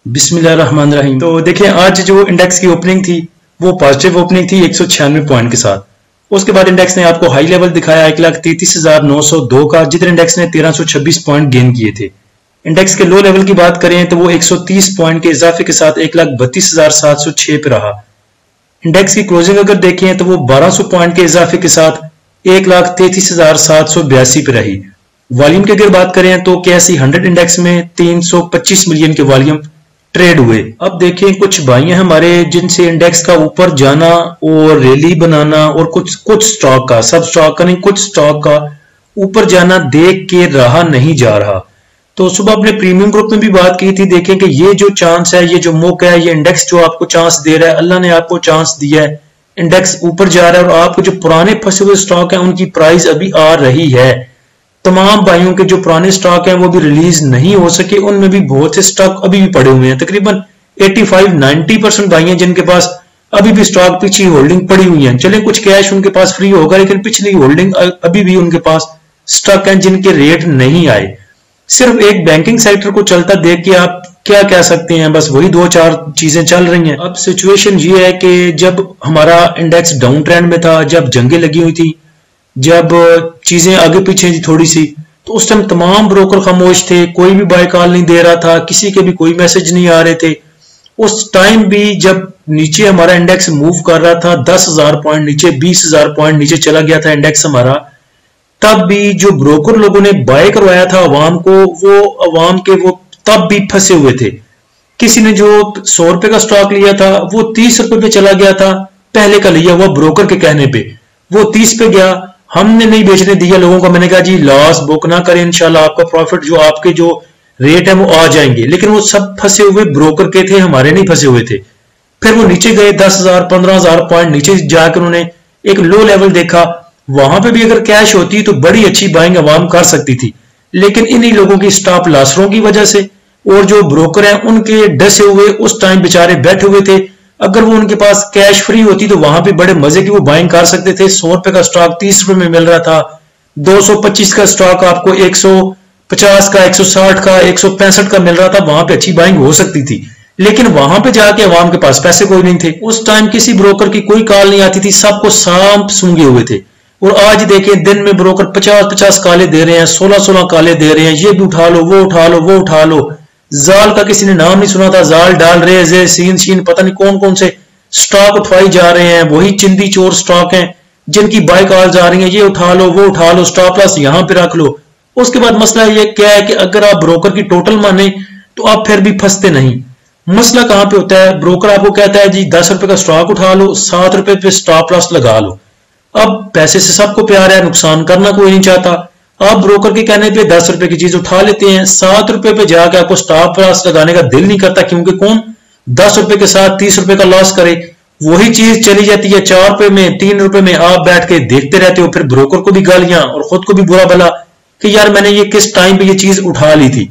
बिस्मिल्लाहिर्रहमानिर्रहीम। तो देखिए, आज जो इंडेक्स की ओपनिंग थी वो पॉजिटिव ओपनिंग थी 196 पॉइंट के साथ। उसके बाद इंडेक्स ने आपको हाई लेवल दिखाया 1,33,902 का, जिधर इंडेक्स ने 1326 पॉइंट गेन किए थे। इंडेक्स के लो लेवल की बात करें तो वो 130 पॉइंट के इजाफे के साथ 1,32,706 पे रहा। इंडेक्स की क्लोजिंग अगर देखें तो वो 1200 पॉइंट के इजाफे के साथ 1,33,782 पे रही। वॉल्यूम की अगर बात करें तो KSE 100 इंडेक्स में 325 मिलियन के वॉल्यूम ट्रेड हुए। अब देखें, कुछ भाई हैं हमारे जिनसे इंडेक्स का ऊपर जाना और रैली बनाना और कुछ स्टॉक का, सब स्टॉक का नहीं, कुछ स्टॉक का ऊपर जाना देख के रहा नहीं जा रहा। तो सुबह अपने प्रीमियम ग्रुप में भी बात की थी। देखें कि ये जो चांस है, ये जो मौका है, ये इंडेक्स जो आपको चांस दे रहा है, अल्लाह ने आपको चांस दिया है, इंडेक्स ऊपर जा रहा है और आपको जो पुराने फंसे हुए स्टॉक है उनकी प्राइस अभी आ रही है। तमाम भाइयों के जो पुराने स्टॉक हैं वो भी रिलीज नहीं हो सके, उनमें भी बहुत से स्टॉक अभी भी पड़े हुए हैं। तकरीबन 85-90% भाई हैं जिनके पास अभी भी स्टॉक पिछली होल्डिंग पड़ी हुई है। चले कुछ कैश उनके पास फ्री होगा, लेकिन पिछली होल्डिंग अभी भी उनके पास स्टॉक हैं जिनके रेट नहीं आए। सिर्फ एक बैंकिंग सेक्टर को चलता देख के आप क्या कह सकते हैं, बस वही 2-4 चीजें चल रही हैं। अब सिचुएशन ये है कि जब हमारा इंडेक्स डाउन ट्रेंड में था, जब जंगें लगी हुई थी, जब चीजें आगे पीछे थी थोड़ी सी, तो उस टाइम तमाम ब्रोकर खामोश थे, कोई भी बाय कॉल नहीं दे रहा था, किसी के भी कोई मैसेज नहीं आ रहे थे। उस टाइम भी जब नीचे हमारा इंडेक्स मूव कर रहा था 10,000 पॉइंट नीचे, 20,000 पॉइंट नीचे चला गया था इंडेक्स हमारा, तब भी जो ब्रोकर लोगों ने बाय करवाया था अवाम को, वो अवाम के वो तब भी फंसे हुए थे। किसी ने जो 100 रुपए का स्टॉक लिया था वो 30 रुपए पे चला गया था, पहले का लिया हुआ ब्रोकर के कहने पे, वो 30 पे गया। हमने नहीं बेचने दिया लोगों को, मैंने कहा जी लॉस बुक ना करें, इंशाल्लाह आपका प्रॉफिट जो आपके जो रेट है वो आ जाएंगे। लेकिन वो सब फंसे हुए ब्रोकर के थे, हमारे नहीं फंसे हुए थे। फिर वो नीचे गए 10,000 15,000 पॉइंट नीचे जाकर उन्होंने एक लो लेवल देखा, वहां पे भी अगर कैश होती तो बड़ी अच्छी बाइंग अवाम कर सकती थी। लेकिन इन्हीं लोगों की स्टॉप लॉसरों की वजह से और जो ब्रोकर हैं उनके डसे हुए उस टाइम बेचारे बैठे हुए थे। अगर वो उनके पास कैश फ्री होती तो वहां पे बड़े मजे की वो बाइंग कर सकते थे। 100 रुपए का स्टॉक 30 रुपए में मिल रहा था, 225 का स्टॉक आपको 150 का, 160 का, 165 का मिल रहा था, वहां पे अच्छी बाइंग हो सकती थी। लेकिन वहां पे जाके अवाम के पास पैसे कोई नहीं थे। उस टाइम किसी ब्रोकर की कोई कॉल नहीं आती थी, सबको सांप सूंघे हुए थे। और आज देखें, दिन में ब्रोकर 50-50 काले दे रहे हैं, 16-16 काले दे रहे हैं, ये भी उठा लो, वो उठा लो, वो उठा लो। जाल का किसी ने नाम नहीं सुना था, जाल डाल रहे हैं, सीन शीन पता नहीं कौन कौन से स्टॉक उठवाई जा रहे हैं, वही चिंदी चोर स्टॉक हैं जिनकी बाय कॉल जा रही है, ये उठा लो, वो उठा लो, स्टॉप लॉस यहां पे रख लो। उसके बाद मसला ये क्या है कि अगर आप ब्रोकर की टोटल माने तो आप फिर भी फंसते नहीं। मसला कहां पे होता है, ब्रोकर आपको कहता है जी 10 रुपए का स्टॉक उठा लो, 7 रुपए पे स्टॉप लॉस लगा लो। अब पैसे से सबको प्यार है, नुकसान करना कोई नहीं चाहता। आप ब्रोकर के कहने पे 10 रुपए की चीज उठा लेते हैं, 7 रुपए पे जाके आपको स्टॉप लॉस लगाने का दिल नहीं करता, क्योंकि कौन 10 रुपए के साथ 30 रुपए का लॉस करे। वही चीज चली जाती है 4 रुपए में, 3 रुपए में, आप बैठ के देखते रहते हो। फिर ब्रोकर को भी गालियां और खुद को भी बुरा भला कि यार मैंने ये किस टाइम पे ये चीज उठा ली थी।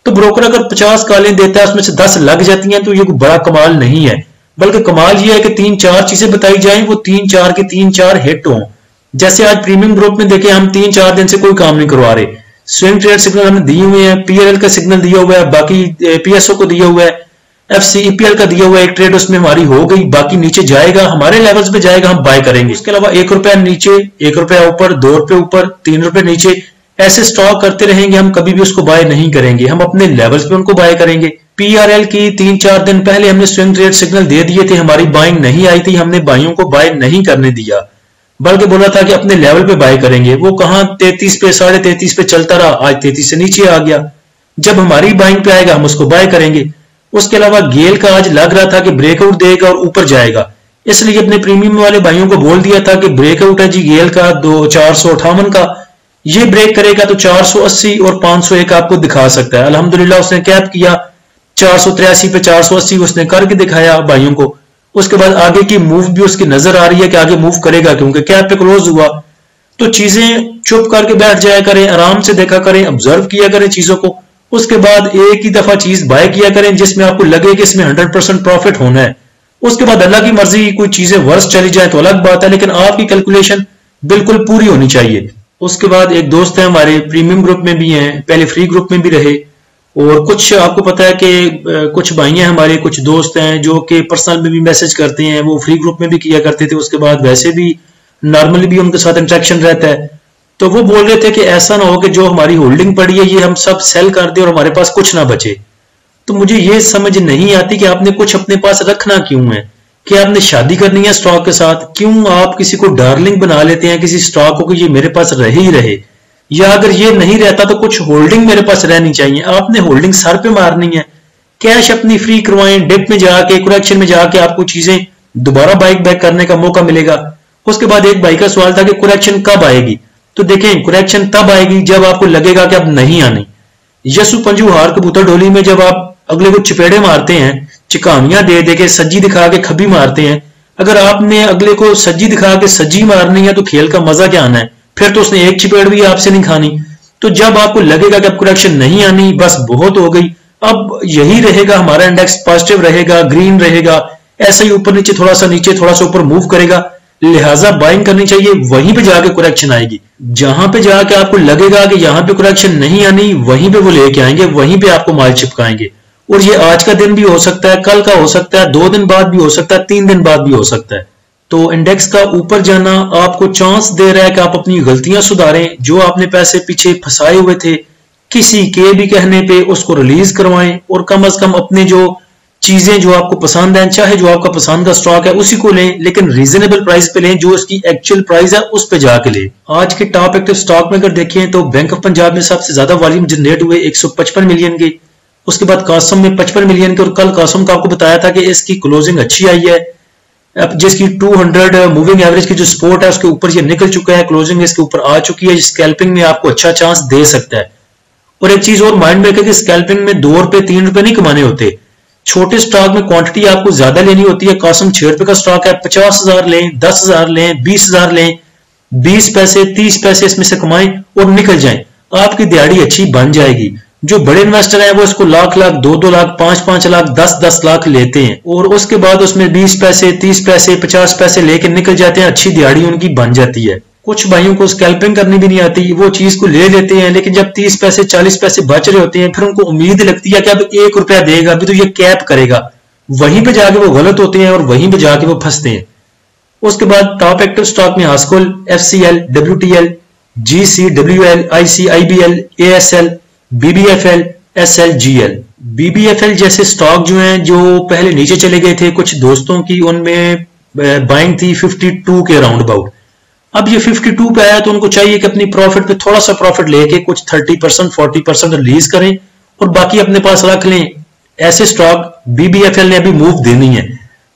तो ब्रोकर अगर 50 कॉलें देता है, उसमें से 10 लग जाती हैं, तो ये बड़ा कमाल नहीं है। बल्कि कमाल ये है कि 3-4 चीजें बताई जाएं, वो 3-4 की 3-4 हिट हों। जैसे आज प्रीमियम ग्रुप में देखें, हम 3-4 दिन से कोई काम नहीं करवा रहे, स्विंग ट्रेड सिग्नल हमने दिए हुए हैं, PLL का सिग्नल दिया हुआ है, बाकी PSO को दिया हुआ है, FCEPL का दिया हुआ है, एक ट्रेड उसमें हमारी हो गई, बाकी नीचे जाएगा, हमारे लेवल्स पे जाएगा, हम बाय करेंगे। उसके अलावा 1 रुपया नीचे, 1 रुपया ऊपर, 2 रुपए ऊपर, 3 रुपए नीचे, ऐसे स्टॉक करते रहेंगे। हम कभी भी उसको बाय नहीं करेंगे, हम अपने लेवल्स पे उनको बाय करेंगे। PRL की 3-4 दिन पहले हमने स्विंग ट्रेड सिग्नल दे दिए थे, हमारी बाइंग नहीं आई थी, हमने बाइयों को बाय नहीं करने दिया, बल्कि बोला था कि अपने लेवल पे बाय करेंगे। वो कहां 33 पे, 33.5 पे चलता रहा, आज 33 से नीचे आ गया। जब हमारी बाइंग पे आएगा हम उसको बाय करेंगे। उसके अलावा गेल का आज लग रहा था कि ब्रेकआउट देगा और ऊपर जाएगा, इसलिए अपने प्रीमियम वाले भाइयों को बोल दिया था कि ब्रेकआउट है जी गेल का 458 का, ये ब्रेक करेगा तो 480 और 501 आपको दिखा सकता है। अल्हम्दुलिल्लाह उसने कैप किया 483 पे 480 उसने करके दिखाया भाइयों को। उसके बाद आगे की मूव भी उसकी नजर आ रही है कि आगे मूव करेगा, क्योंकि कैप पे क्लोज हुआ। तो चीजें चुप करके बैठ जाया करें, आराम से देखा करें, ऑब्जर्व किया करें चीजों को। उसके बाद एक ही दफा चीज बाय किया करें जिसमें आपको लगे कि इसमें 100% प्रॉफिट होना है। उसके बाद अल्लाह की मर्जी कोई चीजें वर्स चली जाए तो अलग बात है, लेकिन आपकी कैलकुलेशन बिल्कुल पूरी होनी चाहिए। उसके बाद एक दोस्त है हमारे प्रीमियम ग्रुप में भी हैं, पहले फ्री ग्रुप में भी रहे, और कुछ आपको पता है कि कुछ भाई हैं हमारे, कुछ दोस्त हैं जो कि पर्सनल में भी मैसेज करते हैं, वो फ्री ग्रुप में भी किया करते थे, उसके बाद वैसे भी नॉर्मली भी उनके साथ इंटरेक्शन रहता है। तो वो बोल रहे थे कि ऐसा ना हो कि जो हमारी होल्डिंग पड़ी है ये हम सब सेल कर दें और हमारे पास कुछ ना बचे। तो मुझे ये समझ नहीं आती कि आपने कुछ अपने पास रखना क्यों है। कि आपने शादी करनी है स्टॉक के साथ, क्यों आप किसी को डार्लिंग बना लेते हैं किसी स्टॉक को कि ये मेरे पास रहे ही रहे, या अगर ये नहीं रहता तो कुछ होल्डिंग मेरे पास रहनी चाहिए। आपने होल्डिंग सर पे मारनी है, कैश अपनी फ्री करवाएं, डिप में जाके करेक्शन में जाके आपको चीजें दोबारा बाइक बैक करने का मौका मिलेगा। उसके बाद एक भाई का सवाल था कि करेक्शन कब आएगी, तो देखें करेक्शन तब आएगी जब आपको लगेगा कि अब नहीं आनी। यसु पंजू हार कबूतर ढोली में जब आप अगले को चपेड़े मारते हैं, चिकामियां दे दे के सज्जी दिखा के खबी मारते हैं, अगर आपने अगले को सज्जी दिखा के सज्जी मारनी है तो खेल का मजा क्या आना है, फिर तो उसने एक चपेड़ भी आपसे नहीं खानी। तो जब आपको लगेगा कि अब करेक्शन नहीं आनी, बस बहुत हो गई, अब यही रहेगा हमारा इंडेक्स, पॉजिटिव रहेगा, ग्रीन रहेगा, ऐसे ही ऊपर नीचे थोड़ा सा नीचे थोड़ा सा ऊपर मूव करेगा, लिहाजा बाइंग करनी चाहिए। वहीं पे जाके करेक्शन आएगी, जहां पे जाके आपको लगेगा कि यहां पे करेक्शन नहीं आनी, वहीं पे वो लेके आएंगे, वहीं पे आपको माल चिपकाएंगे। और ये आज का दिन भी हो सकता है, कल का हो सकता है, 2 दिन बाद भी हो सकता है, 3 दिन बाद भी हो सकता है। तो इंडेक्स का ऊपर जाना आपको चांस दे रहा है कि आप अपनी गलतियां सुधारें, जो आपने पैसे पीछे फंसाए हुए थे किसी के भी कहने पे उसको रिलीज करवाएं, और कम से कम अपने जो चीजें जो आपको पसंद है, चाहे जो आपका पसंद का स्टॉक है उसी को लें, लेकिन रीजनेबल प्राइस पे लें, जो उसकी एक्चुअल प्राइस है उस पे जाके लें। आज के टॉप एक्टिव स्टॉक में अगर देखें तो बैंक ऑफ पंजाब में सबसे ज्यादा वॉल्यूम जनरेट हुए 155 मिलियन के, उसके बाद कासम में 55 मिलियन के, और कल कासम का आपको बताया था कि इसकी क्लोजिंग अच्छी आई है, अब जिसकी 200 मूविंग एवरेज की जो सपोर्ट है उसके ऊपर ये निकल चुका है, क्लोजिंग इसके ऊपर आ चुकी है, स्कैल्पिंग में आपको अच्छा चांस दे सकता है। और एक चीज और माइंड में रखें कि स्कैल्पिंग में 2 रुपए 3 रुपए नहीं कमाने होते, छोटे स्टॉक में क्वांटिटी आपको ज्यादा लेनी होती है। कासम 6 रुपए का स्टॉक है, 50,000 लें, 10,000 लें, 20,000 लें, 20 पैसे 30 पैसे इसमें से कमाएं और निकल जाएं, आपकी दिहाड़ी अच्छी बन जाएगी। जो बड़े इन्वेस्टर हैं वो इसको लाख लाख 2-2 लाख 5-5 लाख 10-10 लाख लेते हैं, और उसके बाद उसमें 20 पैसे 30 पैसे 50 पैसे लेके निकल जाते हैं, अच्छी दिहाड़ी उनकी बन जाती है। कुछ भाइयों को स्कैल्पिंग करनी भी नहीं आती, वो चीज को ले लेते हैं, लेकिन जब 30 पैसे 40 पैसे बच रहे होते हैं फिर उनको उम्मीद लगती है कि अब 1 रुपया देगा, अभी तो ये कैप करेगा, वहीं पे जाके वो गलत होते हैं और वहीं पे जाके वो फंसते हैं। उसके बाद टॉप एक्टिव स्टॉक में हास्कोल, एफसीएल, डब्ल्यूटीएल, जीसीडब्ल्यूएल, आईसीआईबीएल, एएसएल, बीबीएफएल, एसएलजीएल। बीबीएफएल जैसे स्टॉक जो हैं जो पहले नीचे चले गए थे, कुछ दोस्तों की उनमें बाइंग थी 52 के राउंड अबाउट, अब ये 52 पे आया तो उनको चाहिए कि अपनी प्रॉफिट पे थोड़ा सा प्रॉफिट लेके कुछ 30% 40% रिलीज करें और बाकी अपने पास रख लें। ऐसे स्टॉक बीबीएफएल ने अभी मूव देनी है,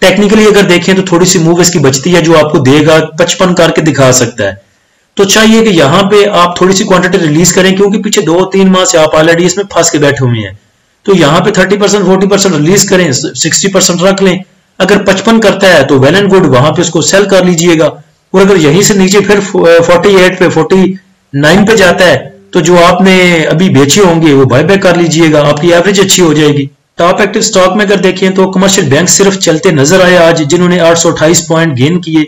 टेक्निकली अगर देखें तो थोड़ी सी मूव इसकी बचती है जो आपको देगा 55 करके दिखा सकता है। तो चाहिए कि यहां पे आप थोड़ी सी क्वांटिटी रिलीज करें, क्योंकि पीछे 2-3 माह से आप ऑलरेडी इसमें फंस के बैठे हुए हैं। तो यहां पे 30% 40% रिलीज करें, 60% रख लें। अगर 55 करता है तो वेल एंड गुड, वहां पे उसको सेल कर लीजिएगा। और अगर यहीं से नीचे फिर 48 पे 49 पे जाता है तो जो आपने अभी बेचे होंगे वो बाय बैक कर लीजिएगा, आपकी एवरेज अच्छी हो जाएगी। टॉप एक्टिव स्टॉक में अगर देखें तो कमर्शियल बैंक सिर्फ चलते नजर आए आज, जिन्होंने 828 पॉइंट गेन किए।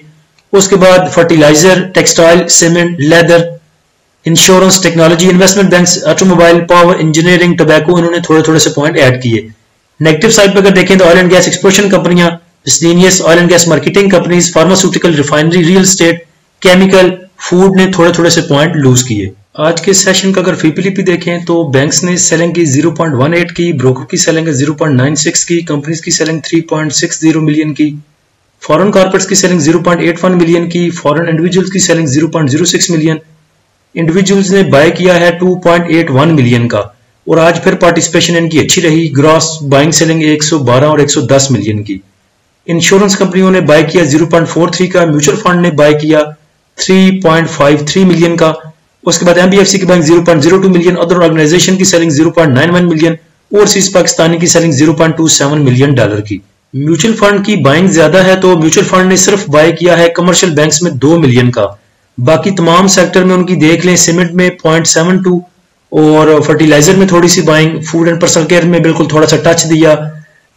उसके बाद fertiliser, textile, cement, leather, insurance, technology, investment banks, automobile, power, engineering, tobacco, इन्होंने थोड़े थोड़े से पॉइंट ऐड किए। नेगेटिव साइड पर अगर देखें तो ऑयल एंड गैस एक्सप्लोरेशन कंपनियां, miscellaneous oil and gas marketing companies, pharmaceutical, refinery, real estate, chemical, food ने थोड़े थोड़े से पॉइंट लूज किए। आज के सेशन का अगर फीपीलीपी देखें तो बैंक्स ने सेलिंग की 0.18 की, ब्रोकर की सेलिंग 0.96 की, कंपनीज की सेलिंग 3.60 मिलियन की, फॉरेन कॉर्पोरेट्स की सेलिंग 0.81 मिलियन की, फॉरेन इंडिविजुअल्स की सेलिंग 0.06 मिलियन, इंडिविजुअल्स ने बाय किया है 2.81 मिलियन का। और आज फिर पार्टिसिपेशन इनकी अच्छी रही, ग्रॉस बाइंग सेलिंग 112 और 110 मिलियन की। इंश्योरेंस कंपनियों ने बाय किया 0.43 का, म्यूचुअल फंड ने बाय किया 3.53 मिलियन का। उसके बाद एमबीएफसी की बाइंग 0.02 मिलियन, अदर ऑर्गेनाइजेशन की सेलिंग 0.91 मिलियन, ओवरसीज पाकिस्तानी की सेलिंग 0.27 मिलियन डॉलर की। म्यूचुअल फंड की बाइंग ज्यादा है तो म्यूचुअल फंड ने सिर्फ बाय किया है कमर्शियल बैंक्स में 2 मिलियन का, बाकी तमाम सेक्टर में उनकी देख लें, सीमेंट में 0.72 और फर्टिलाइजर में थोड़ी सी buying, food and personal care में बिल्कुल थोड़ा सा टच दिया,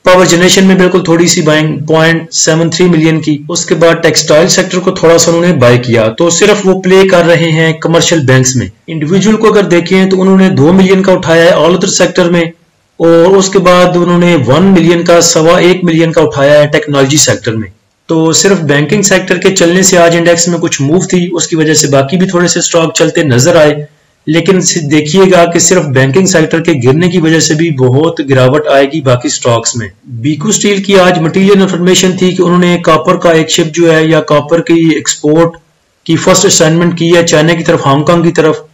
पावर जनरेशन में बिल्कुल थोड़ी सी बाइंग 0.73 मिलियन की। उसके बाद टेक्सटाइल सेक्टर को थोड़ा सा उन्होंने बाय किया, तो सिर्फ वो प्ले कर रहे हैं कमर्शियल बैंक्स में। इंडिविजुअल को अगर देखें तो उन्होंने 2 मिलियन का उठाया है ऑल अदर सेक्टर में, और उसके बाद उन्होंने 1 मिलियन का 1.25 मिलियन का उठाया है टेक्नोलॉजी सेक्टर में। तो सिर्फ बैंकिंग सेक्टर के चलने से आज इंडेक्स में कुछ मूव थी, उसकी वजह से बाकी भी थोड़े से स्टॉक चलते नजर आए, लेकिन देखिएगा कि सिर्फ बैंकिंग सेक्टर के गिरने की वजह से भी बहुत गिरावट आएगी बाकी स्टॉक्स में। बीकू स्टील की आज मटेरियल इंफॉर्मेशन थी कि उन्होंने कॉपर का एक शिप जो है या कॉपर की एक्सपोर्ट की फर्स्ट असाइनमेंट की है चाइना की तरफ, हांगकांग की तरफ,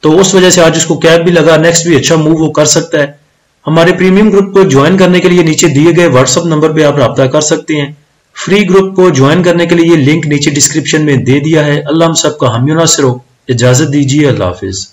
तो उस वजह से आज उसको कैप भी लगा, नेक्स्ट भी अच्छा मूव वो कर सकता है। हमारे प्रीमियम ग्रुप को ज्वाइन करने के लिए नीचे दिए गए व्हाट्सएप नंबर पे आप राब्ता कर सकते हैं। फ्री ग्रुप को ज्वाइन करने के लिए ये लिंक नीचे डिस्क्रिप्शन में दे दिया है। अल्लाह हम सबका हामी नासिर हो। इजाजत दीजिए, अल्लाह हाफिज।